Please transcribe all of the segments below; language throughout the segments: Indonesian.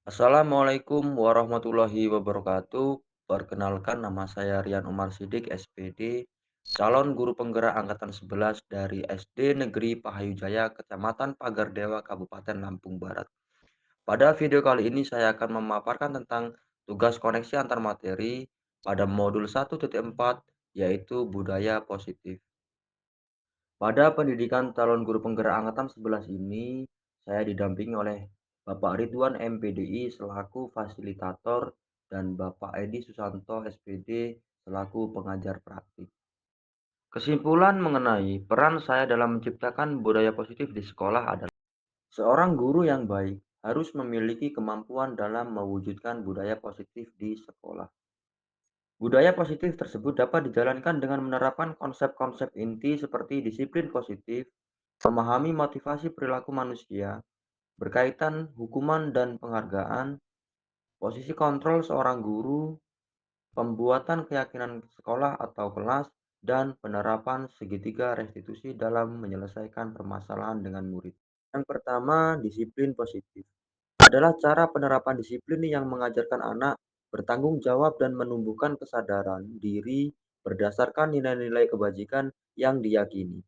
Assalamualaikum warahmatullahi wabarakatuh. Perkenalkan nama saya Rian Umar Sidik, SPD, calon guru penggerak angkatan 11 dari SD Negeri Pahayujaya, Kecamatan Pagardewa, Kabupaten Lampung Barat. Pada video kali ini saya akan memaparkan tentang tugas koneksi antar materi pada modul 1.4, yaitu budaya positif. Pada pendidikan calon guru penggerak angkatan 11 ini, saya didampingi oleh Bapak Ridwan MPDI selaku fasilitator dan Bapak Edi Susanto SPD selaku pengajar praktik. Kesimpulan mengenai peran saya dalam menciptakan budaya positif di sekolah adalah seorang guru yang baik harus memiliki kemampuan dalam mewujudkan budaya positif di sekolah. Budaya positif tersebut dapat dijalankan dengan menerapkan konsep-konsep inti seperti disiplin positif, memahami motivasi perilaku manusia, berkaitan hukuman dan penghargaan, posisi kontrol seorang guru, pembuatan keyakinan sekolah atau kelas, dan penerapan segitiga restitusi dalam menyelesaikan permasalahan dengan murid. Yang pertama, disiplin positif adalah cara penerapan disiplin yang mengajarkan anak bertanggung jawab dan menumbuhkan kesadaran diri berdasarkan nilai-nilai kebajikan yang diyakini.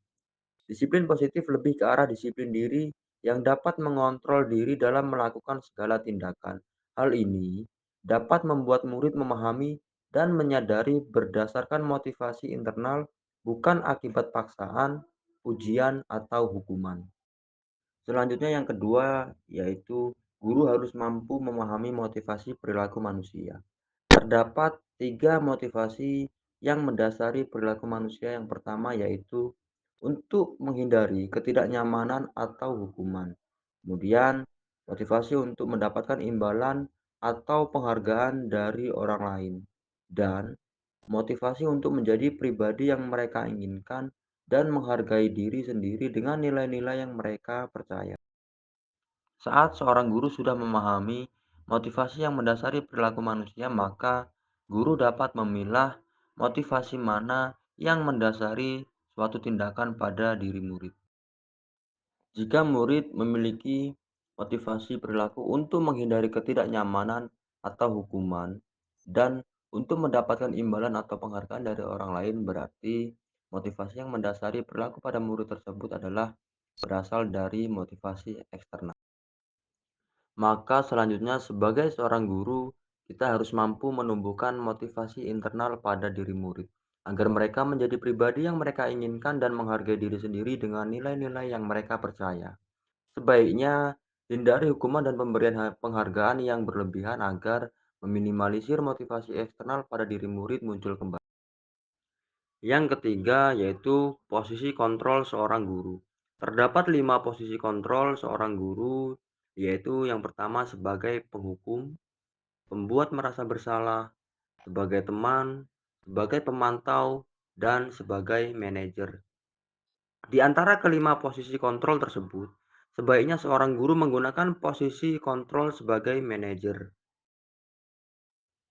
Disiplin positif lebih ke arah disiplin diri yang dapat mengontrol diri dalam melakukan segala tindakan. Hal ini dapat membuat murid memahami dan menyadari berdasarkan motivasi internal, bukan akibat paksaan, ujian, atau hukuman. Selanjutnya yang kedua, yaitu guru harus mampu memahami motivasi perilaku manusia. Terdapat tiga motivasi yang mendasari perilaku manusia. Yang pertama yaitu untuk menghindari ketidaknyamanan atau hukuman. Kemudian motivasi untuk mendapatkan imbalan atau penghargaan dari orang lain. Dan motivasi untuk menjadi pribadi yang mereka inginkan dan menghargai diri sendiri dengan nilai-nilai yang mereka percaya. Saat seorang guru sudah memahami motivasi yang mendasari perilaku manusia, maka guru dapat memilah motivasi mana yang mendasari suatu tindakan pada diri murid. Jika murid memiliki motivasi perilaku untuk menghindari ketidaknyamanan atau hukuman dan untuk mendapatkan imbalan atau penghargaan dari orang lain, berarti motivasi yang mendasari perilaku pada murid tersebut adalah berasal dari motivasi eksternal. Maka selanjutnya sebagai seorang guru, kita harus mampu menumbuhkan motivasi internal pada diri murid, agar mereka menjadi pribadi yang mereka inginkan dan menghargai diri sendiri dengan nilai-nilai yang mereka percaya. Sebaiknya hindari hukuman dan pemberian penghargaan yang berlebihan agar meminimalisir motivasi eksternal pada diri murid muncul kembali. Yang ketiga yaitu posisi kontrol seorang guru. Terdapat 5 posisi kontrol seorang guru, yaitu yang pertama sebagai penghukum, pembuat merasa bersalah, sebagai teman, sebagai pemantau, dan sebagai manajer. Di antara kelima posisi kontrol tersebut, sebaiknya seorang guru menggunakan posisi kontrol sebagai manajer.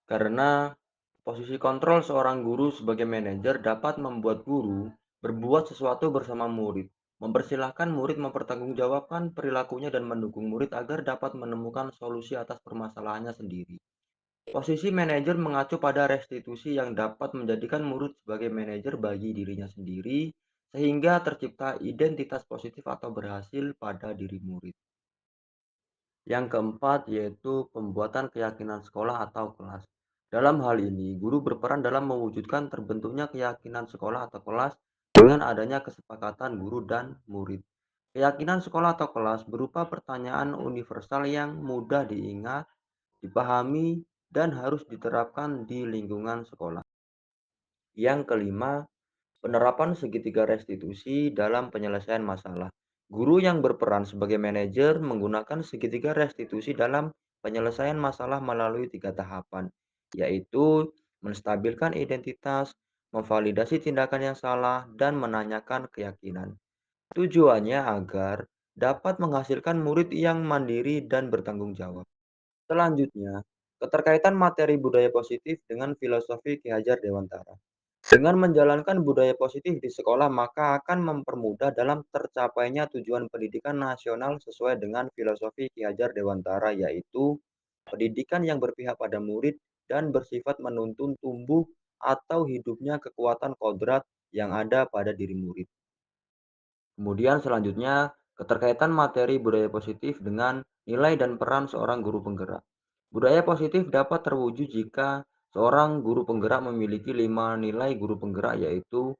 Karena posisi kontrol seorang guru sebagai manajer dapat membuat guru berbuat sesuatu bersama murid, mempersilahkan murid mempertanggungjawabkan perilakunya dan mendukung murid agar dapat menemukan solusi atas permasalahannya sendiri. Posisi manajer mengacu pada restitusi yang dapat menjadikan murid sebagai manajer bagi dirinya sendiri, sehingga tercipta identitas positif atau berhasil pada diri murid. Yang keempat yaitu pembuatan keyakinan sekolah atau kelas. Dalam hal ini, guru berperan dalam mewujudkan terbentuknya keyakinan sekolah atau kelas dengan adanya kesepakatan guru dan murid. Keyakinan sekolah atau kelas berupa pertanyaan universal yang mudah diingat, dipahami, dan harus diterapkan di lingkungan sekolah. Yang kelima, penerapan segitiga restitusi dalam penyelesaian masalah. Guru yang berperan sebagai manajer menggunakan segitiga restitusi dalam penyelesaian masalah melalui 3 tahapan, yaitu menstabilkan identitas, memvalidasi tindakan yang salah, dan menanyakan keyakinan. Tujuannya agar dapat menghasilkan murid yang mandiri dan bertanggung jawab. Selanjutnya, keterkaitan materi budaya positif dengan filosofi Ki Hajar Dewantara. Dengan menjalankan budaya positif di sekolah, maka akan mempermudah dalam tercapainya tujuan pendidikan nasional sesuai dengan filosofi Ki Hajar Dewantara, yaitu pendidikan yang berpihak pada murid dan bersifat menuntun tumbuh atau hidupnya kekuatan kodrat yang ada pada diri murid. Kemudian selanjutnya, keterkaitan materi budaya positif dengan nilai dan peran seorang guru penggerak. Budaya positif dapat terwujud jika seorang guru penggerak memiliki 5 nilai guru penggerak, yaitu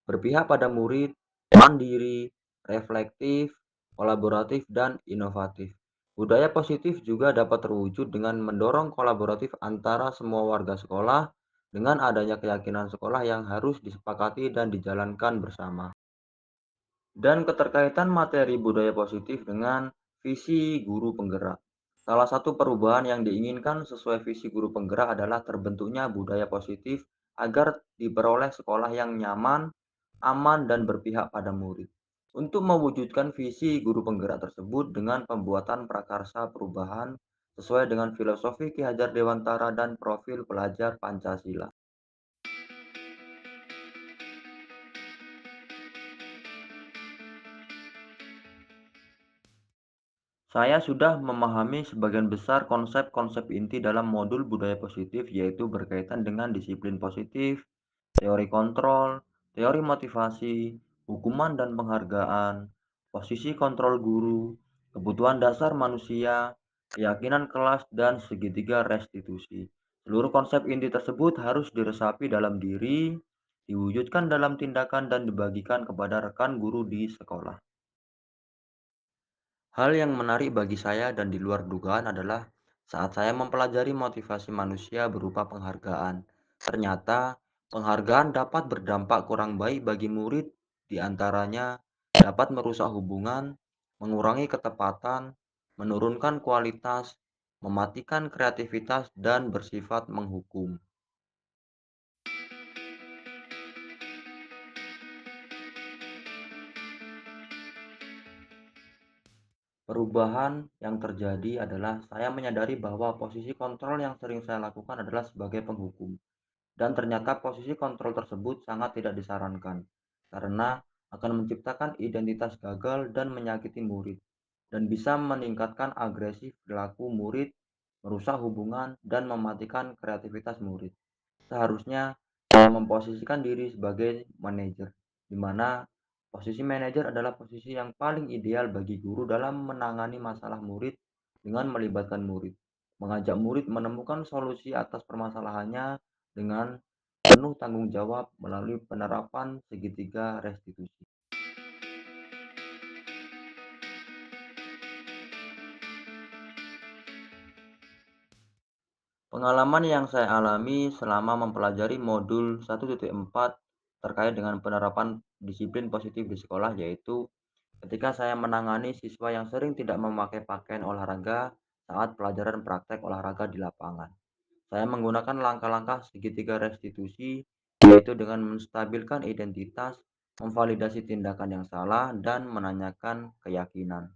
berpihak pada murid, mandiri, reflektif, kolaboratif, dan inovatif. Budaya positif juga dapat terwujud dengan mendorong kolaboratif antara semua warga sekolah dengan adanya keyakinan sekolah yang harus disepakati dan dijalankan bersama. Dan keterkaitan materi budaya positif dengan visi guru penggerak. Salah satu perubahan yang diinginkan sesuai visi guru penggerak adalah terbentuknya budaya positif agar diperoleh sekolah yang nyaman, aman, dan berpihak pada murid. Untuk mewujudkan visi guru penggerak tersebut dengan pembuatan prakarsa perubahan sesuai dengan filosofi Ki Hajar Dewantara dan profil pelajar Pancasila. Saya sudah memahami sebagian besar konsep-konsep inti dalam modul budaya positif, yaitu berkaitan dengan disiplin positif, teori kontrol, teori motivasi, hukuman dan penghargaan, posisi kontrol guru, kebutuhan dasar manusia, keyakinan kelas, dan segitiga restitusi. Seluruh konsep inti tersebut harus diresapi dalam diri, diwujudkan dalam tindakan, dan dibagikan kepada rekan guru di sekolah. Hal yang menarik bagi saya dan di luar dugaan adalah saat saya mempelajari motivasi manusia berupa penghargaan. Ternyata penghargaan dapat berdampak kurang baik bagi murid, di antaranya dapat merusak hubungan, mengurangi ketepatan, menurunkan kualitas, mematikan kreativitas, dan bersifat menghukum. Perubahan yang terjadi adalah saya menyadari bahwa posisi kontrol yang sering saya lakukan adalah sebagai penghukum. Dan ternyata posisi kontrol tersebut sangat tidak disarankan, karena akan menciptakan identitas gagal dan menyakiti murid, dan bisa meningkatkan agresi perilaku murid, merusak hubungan, dan mematikan kreativitas murid. Seharusnya saya memposisikan diri sebagai manajer, di mana posisi manajer adalah posisi yang paling ideal bagi guru dalam menangani masalah murid dengan melibatkan murid, mengajak murid menemukan solusi atas permasalahannya dengan penuh tanggung jawab melalui penerapan segitiga restitusi. Pengalaman yang saya alami selama mempelajari modul 1.4 terkait dengan penerapan disiplin positif di sekolah, yaitu ketika saya menangani siswa yang sering tidak memakai pakaian olahraga saat pelajaran praktek olahraga di lapangan. Saya menggunakan langkah-langkah segitiga restitusi, yaitu dengan menstabilkan identitas, memvalidasi tindakan yang salah, dan menanyakan keyakinan.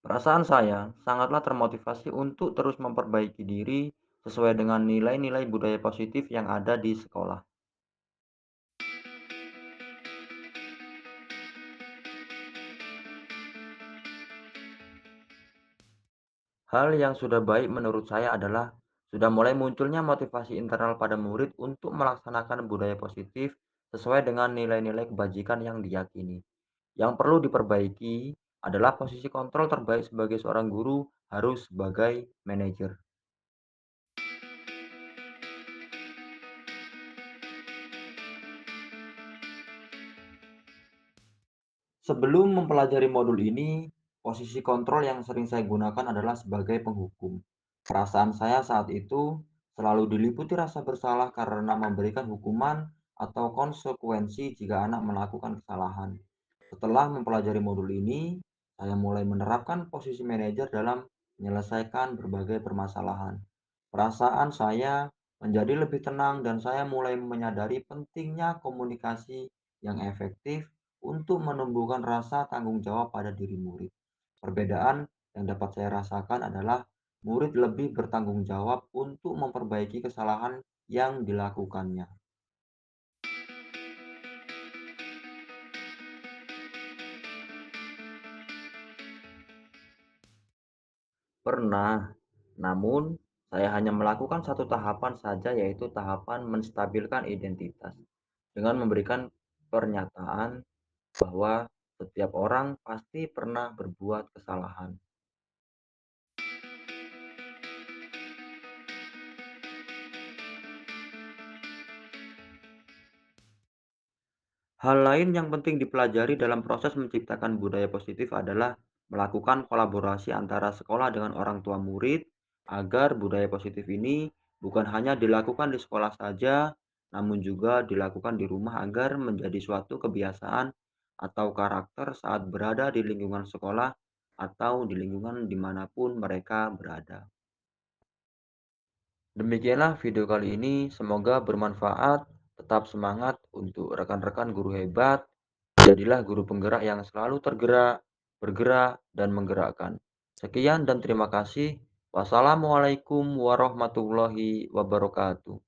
Perasaan saya sangatlah termotivasi untuk terus memperbaiki diri sesuai dengan nilai-nilai budaya positif yang ada di sekolah. Hal yang sudah baik menurut saya adalah sudah mulai munculnya motivasi internal pada murid untuk melaksanakan budaya positif sesuai dengan nilai-nilai kebajikan yang diyakini. Yang perlu diperbaiki adalah posisi kontrol terbaik sebagai seorang guru harus sebagai manajer. Sebelum mempelajari modul ini, posisi kontrol yang sering saya gunakan adalah sebagai penghukum. Perasaan saya saat itu selalu diliputi rasa bersalah karena memberikan hukuman atau konsekuensi jika anak melakukan kesalahan. Setelah mempelajari modul ini, saya mulai menerapkan posisi manajer dalam menyelesaikan berbagai permasalahan. Perasaan saya menjadi lebih tenang dan saya mulai menyadari pentingnya komunikasi yang efektif untuk menumbuhkan rasa tanggung jawab pada diri murid. Perbedaan yang dapat saya rasakan adalah murid lebih bertanggung jawab untuk memperbaiki kesalahan yang dilakukannya. Pernah, namun saya hanya melakukan satu tahapan saja, yaitu tahapan menstabilkan identitas dengan memberikan pernyataan bahwa setiap orang pasti pernah berbuat kesalahan. Hal lain yang penting dipelajari dalam proses menciptakan budaya positif adalah melakukan kolaborasi antara sekolah dengan orang tua murid agar budaya positif ini bukan hanya dilakukan di sekolah saja, namun juga dilakukan di rumah agar menjadi suatu kebiasaan atau karakter saat berada di lingkungan sekolah atau di lingkungan dimanapun mereka berada. Demikianlah video kali ini, semoga bermanfaat. Tetap semangat untuk rekan-rekan guru hebat. Jadilah guru penggerak yang selalu tergerak, bergerak, dan menggerakkan. Sekian dan terima kasih. Wassalamualaikum warahmatullahi wabarakatuh.